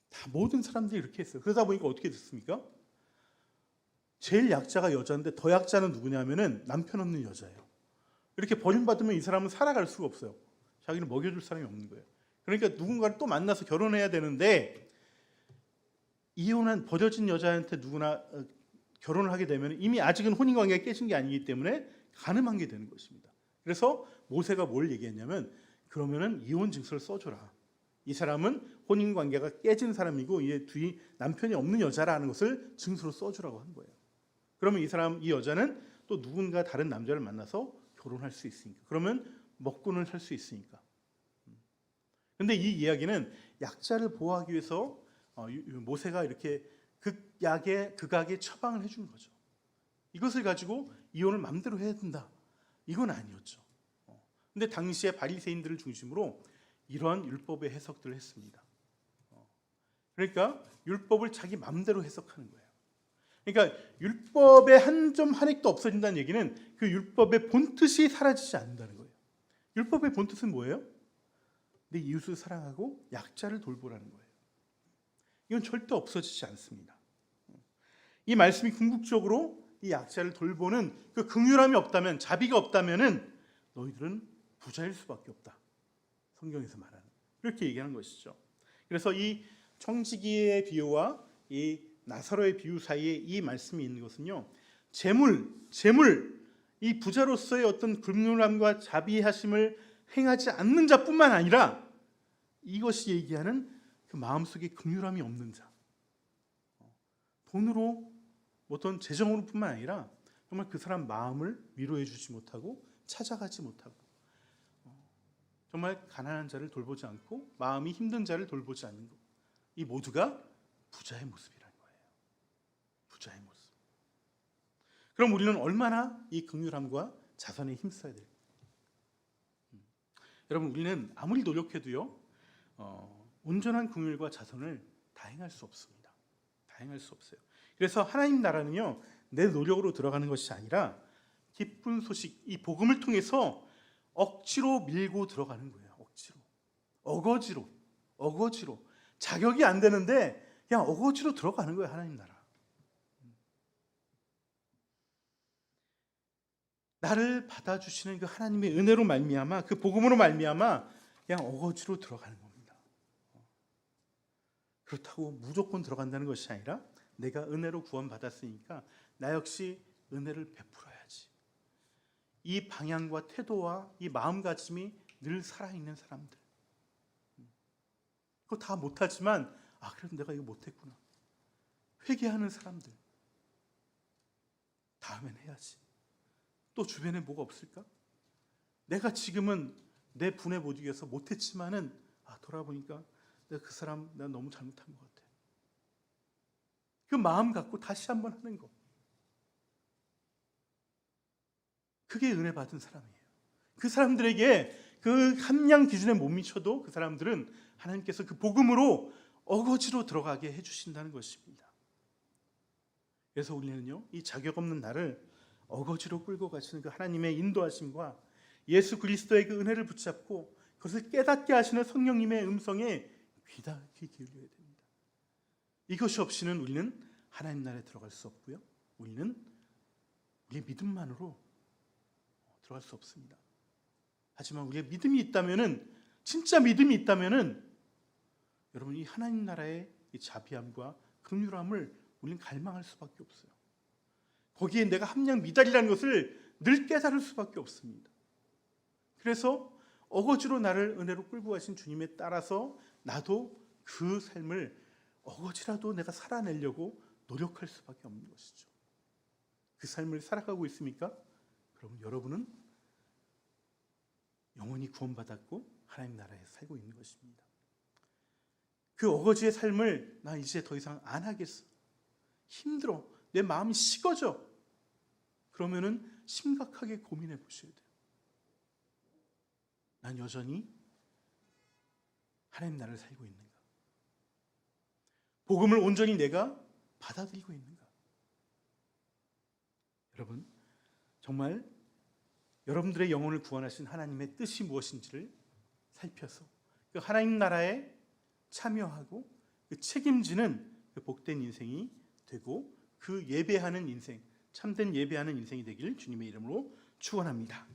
다 모든 사람들이 이렇게 했어요. 그러다 보니까 어떻게 됐습니까? 제일 약자가 여자인데 더 약자는 누구냐면은 남편 없는 여자예요. 이렇게 버림받으면 이 사람은 살아갈 수가 없어요. 자기를 먹여줄 사람이 없는 거예요. 그러니까 누군가를 또 만나서 결혼해야 되는데 이혼한 버려진 여자한테 누구나 결혼을 하게 되면 이미 아직은 혼인관계가 깨진 게 아니기 때문에 가늠한 게 되는 것입니다. 그래서 모세가 뭘 얘기했냐면 그러면은 이혼 증서를 써줘라. 이 사람은 혼인관계가 깨진 사람이고 이제 뒤 남편이 없는 여자라는 것을 증서로 써주라고 한 거예요. 그러면 이 여자는 또 누군가 다른 남자를 만나서 결혼할 수 있으니까. 그러면 먹고는 살 수 있으니까. 근데 이 이야기는 약자를 보호하기 위해서 모세가 이렇게 극악의 처방을 해준 거죠. 이것을 가지고 이혼을 마음대로 해야 된다. 이건 아니었죠. 근데 당시에 바리새인들을 중심으로 이러한 율법의 해석들을 했습니다. 그러니까 율법을 자기 마음대로 해석하는 거예요. 그러니까 율법의 한 점 한 획도 없어진다는 얘기는 그 율법의 본뜻이 사라지지 않는다는 거예요. 율법의 본뜻은 뭐예요? 내 이웃을 사랑하고 약자를 돌보라는 거예요. 이건 절대 없어지지 않습니다. 이 말씀이 궁극적으로 이 약자를 돌보는 그 긍휼함이 없다면, 자비가 없다면은 너희들은 부자일 수밖에 없다. 성경에서 말하는 그렇게 얘기하는 것이죠. 그래서 이 청지기의 비유와 이 나사로의 비유 사이에 이 말씀이 있는 것은요, 재물, 이 부자로서의 어떤 긍휼함과 자비하심을 행하지 않는 자뿐만 아니라 이것이 얘기하는 그 마음속에 긍휼함이 없는 자, 돈으로 어떤 재정으로뿐만 아니라 정말 그 사람 마음을 위로해 주지 못하고 찾아가지 못하고 정말 가난한 자를 돌보지 않고 마음이 힘든 자를 돌보지 않는 것, 이 모두가 부자의 모습이라는 거예요. 부자의 모습. 그럼 우리는 얼마나 이 긍휼함과 자선에 힘써야 될까? 여러분, 우리는 아무리 노력해도요, 온전한 긍휼과 자선을 다 행할 수 없습니다. 다 행할 수 없어요. 그래서 하나님 나라는요, 내 노력으로 들어가는 것이 아니라 기쁜 소식, 이 복음을 통해서 억지로 밀고 들어가는 거예요. 억지로, 어거지로. 자격이 안 되는데 그냥 어거지로 들어가는 거예요. 하나님 나라. 나를 받아주시는 그 하나님의 은혜로 말미암아, 그 복음으로 말미암아 그냥 어거지로 들어가는 겁니다. 그렇다고 무조건 들어간다는 것이 아니라 내가 은혜로 구원받았으니까 나 역시 은혜를 베풀어야지. 이 방향과 태도와 이 마음가짐이 늘 살아있는 사람들. 그거 다 못하지만 그래도 내가 이거 못했구나. 회개하는 사람들. 다음엔 해야지. 또 주변에 뭐가 없을까? 내가 지금은 내 분에 못 이겨서 못했지만은 돌아보니까 내가 그 사람 내가 너무 잘못한 것 같아. 그 마음 갖고 다시 한번 하는 거. 그게 은혜 받은 사람이에요. 그 사람들에게 그 함량 기준에 못 미쳐도 그 사람들은 하나님께서 그 복음으로 어거지로 들어가게 해주신다는 것입니다. 그래서 우리는요, 이 자격 없는 나를 어거지로 끌고 가시는 그 하나님의 인도하심과 예수 그리스도의 그 은혜를 붙잡고 그것을 깨닫게 하시는 성령님의 음성에 귀 기울여야 됩니다. 이것이 없이는 우리는 하나님 나라에 들어갈 수 없고요, 우리는 우리의 믿음만으로 들어갈 수 없습니다. 하지만 우리의 믿음이 있다면은, 진짜 믿음이 있다면은 여러분, 이 하나님 나라의 이 자비함과 긍휼함을 우리는 갈망할 수밖에 없어요. 거기에 내가 함량 미달이라는 것을 늘 깨달을 수밖에 없습니다. 그래서 어거지로 나를 은혜로 끌고 가신 주님에 따라서 나도 그 삶을 어거지라도 내가 살아내려고 노력할 수밖에 없는 것이죠. 그 삶을 살아가고 있습니까? 그럼 여러분은 영원히 구원받았고 하나님 나라에 살고 있는 것입니다. 그 어거지의 삶을 나 이제 더 이상 안 하겠어. 힘들어. 내 마음이 식어져. 그러면은 심각하게 고민해 보셔야 돼요. 난 여전히 하나님 나라를 살고 있는가? 복음을 온전히 내가 받아들이고 있는가? 여러분, 정말 여러분들의 영혼을 구원하신 하나님의 뜻이 무엇인지를 살펴서 그 하나님 나라에 참여하고 그 책임지는 그 복된 인생이 되고 그 예배하는 인생, 참된 예배하는 인생이 되기를 주님의 이름으로 축원합니다.